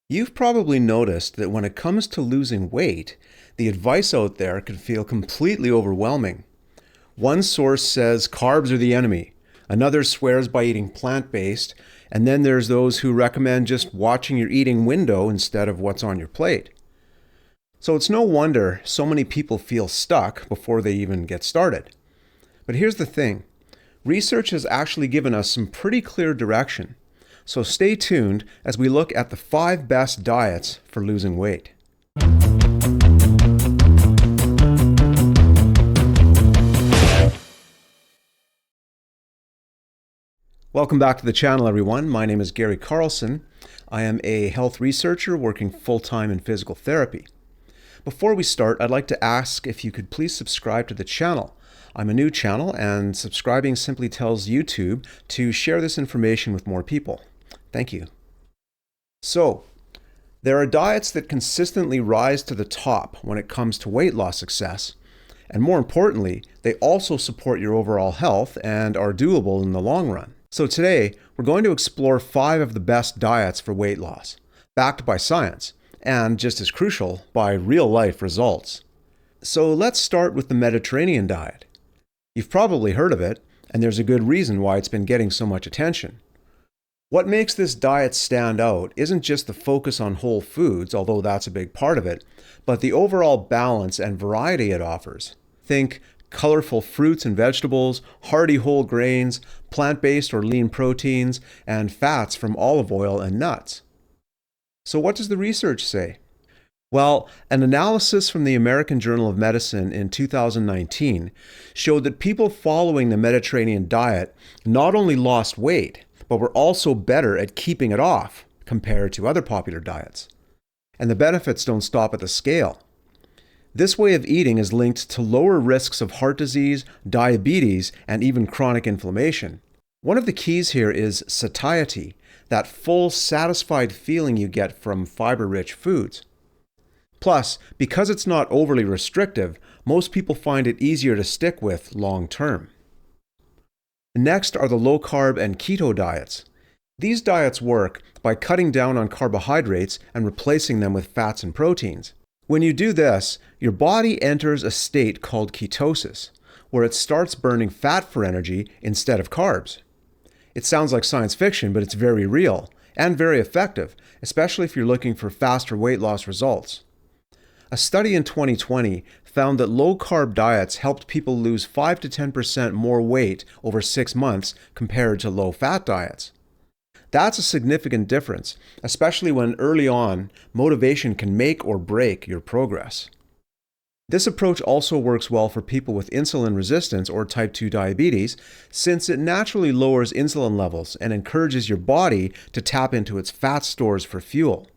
You've probably noticed that when it comes to losing weight, the advice out there can feel completely overwhelming. One source says carbs are the enemy, another swears by eating plant-based, and then there's those who recommend just watching your eating window instead of what's on your plate. So it's no wonder so many people feel stuck before they even get started. But here's the thing. Research has actually given us some pretty clear direction. So stay tuned as we look at the 5 best diets for losing weight. Welcome back to the channel, everyone. My name is Gary Carlson. I am a health researcher working full-time in physical therapy. Before we start, I'd like to ask if you could please subscribe to the channel. I'm a new channel, and subscribing simply tells YouTube to share this information with more people. Thank you. So, there are diets that consistently rise to the top when it comes to weight loss success, and more importantly, they also support your overall health and are doable in the long run. So today, we're going to explore 5 of the best diets for weight loss, backed by science, and just as crucial, by real-life results. So let's start with the Mediterranean diet. You've probably heard of it, and there's a good reason why it's been getting so much attention. What makes this diet stand out isn't just the focus on whole foods, although that's a big part of it, but the overall balance and variety it offers. Think colorful fruits and vegetables, hearty whole grains, plant-based or lean proteins, and fats from olive oil and nuts. So what does the research say? Well, an analysis from the American Journal of Medicine in 2019 showed that people following the Mediterranean diet not only lost weight, but were also better at keeping it off compared to other popular diets. And the benefits don't stop at the scale. This way of eating is linked to lower risks of heart disease, diabetes, and even chronic inflammation. One of the keys here is satiety, that full, satisfied feeling you get from fiber-rich foods. Plus, because it's not overly restrictive, most people find it easier to stick with long-term. Next are the low-carb and keto diets. These diets work by cutting down on carbohydrates and replacing them with fats and proteins. When you do this, your body enters a state called ketosis, where it starts burning fat for energy instead of carbs. It sounds like science fiction, but it's very real and very effective, especially if you're looking for faster weight loss results. A study in 2020 found that low-carb diets helped people lose 5 to 10% more weight over 6 months compared to low-fat diets. That's a significant difference, especially when early on, motivation can make or break your progress. This approach also works well for people with insulin resistance or type 2 diabetes, since it naturally lowers insulin levels and encourages your body to tap into its fat stores for fuel.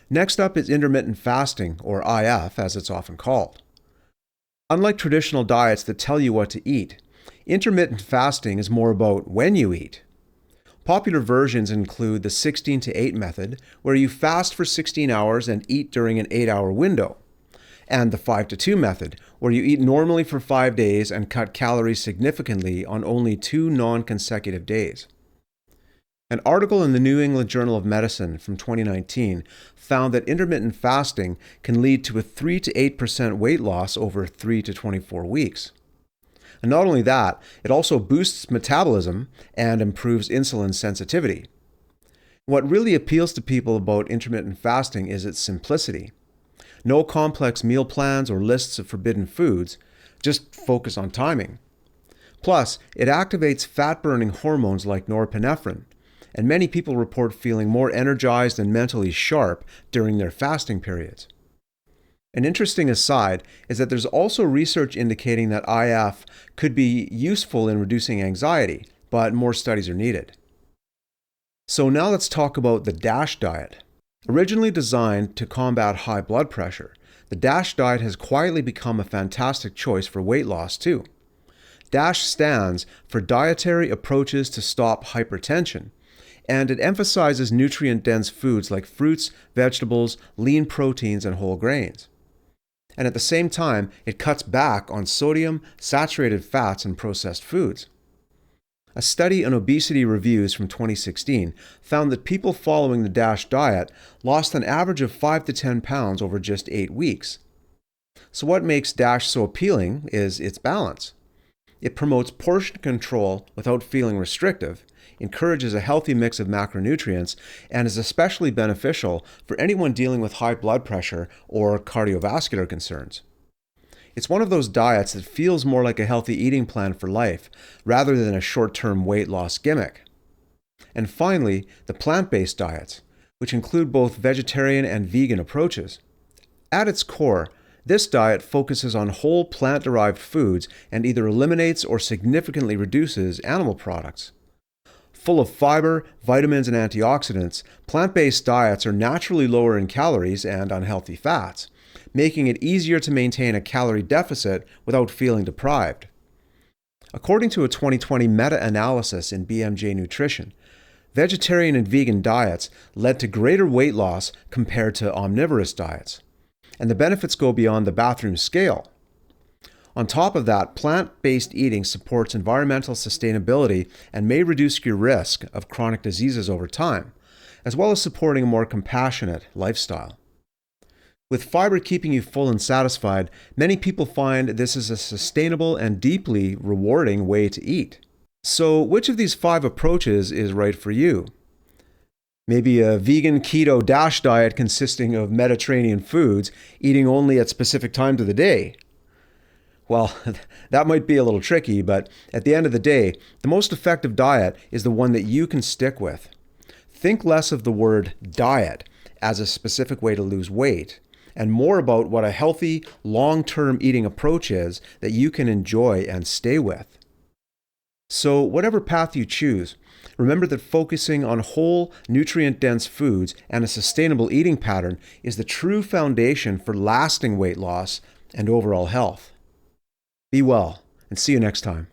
Next up is intermittent fasting, or IF as it's often called. Unlike traditional diets that tell you what to eat, intermittent fasting is more about when you eat. Popular versions include the 16 to 8 method, where you fast for 16 hours and eat during an 8-hour window, and the 5 to 2 method, where you eat normally for 5 days and cut calories significantly on only 2 non-consecutive days. An article in the New England Journal of Medicine from 2019 found that intermittent fasting can lead to a 3 to 8% weight loss over 3 to 24 weeks. And not only that, it also boosts metabolism and improves insulin sensitivity. What really appeals to people about intermittent fasting is its simplicity. No complex meal plans or lists of forbidden foods, just focus on timing. Plus, it activates fat-burning hormones like norepinephrine, and many people report feeling more energized and mentally sharp during their fasting periods. An interesting aside is that there's also research indicating that IF could be useful in reducing anxiety, but more studies are needed. So now let's talk about the DASH diet. Originally designed to combat high blood pressure, the DASH diet has quietly become a fantastic choice for weight loss too. DASH stands for Dietary Approaches to Stop Hypertension, and it emphasizes nutrient-dense foods like fruits, vegetables, lean proteins, and whole grains. And at the same time, it cuts back on sodium, saturated fats, and processed foods. A study on obesity reviews from 2016 found that people following the DASH diet lost an average of 5 to 10 pounds over just 8 weeks. So what makes DASH so appealing is its balance. It promotes portion control without feeling restrictive, encourages a healthy mix of macronutrients, and is especially beneficial for anyone dealing with high blood pressure or cardiovascular concerns. It's one of those diets that feels more like a healthy eating plan for life, rather than a short-term weight loss gimmick. And finally, the plant-based diets, which include both vegetarian and vegan approaches. At its core, this diet focuses on whole plant-derived foods and either eliminates or significantly reduces animal products. Full of fiber, vitamins, and antioxidants, plant-based diets are naturally lower in calories and unhealthy fats, making it easier to maintain a calorie deficit without feeling deprived. According to a 2020 meta-analysis in BMJ Nutrition, vegetarian and vegan diets led to greater weight loss compared to omnivorous diets, and the benefits go beyond the bathroom scale. On top of that, plant-based eating supports environmental sustainability and may reduce your risk of chronic diseases over time, as well as supporting a more compassionate lifestyle. With fiber keeping you full and satisfied, many people find this is a sustainable and deeply rewarding way to eat. So, which of these 5 approaches is right for you? Maybe a vegan keto DASH diet consisting of Mediterranean foods, eating only at specific times of the day. Well, that might be a little tricky, but at the end of the day, the most effective diet is the one that you can stick with. Think less of the word diet as a specific way to lose weight, and more about what a healthy, long-term eating approach is that you can enjoy and stay with. So, whatever path you choose, remember that focusing on whole, nutrient-dense foods and a sustainable eating pattern is the true foundation for lasting weight loss and overall health. Be well, and see you next time.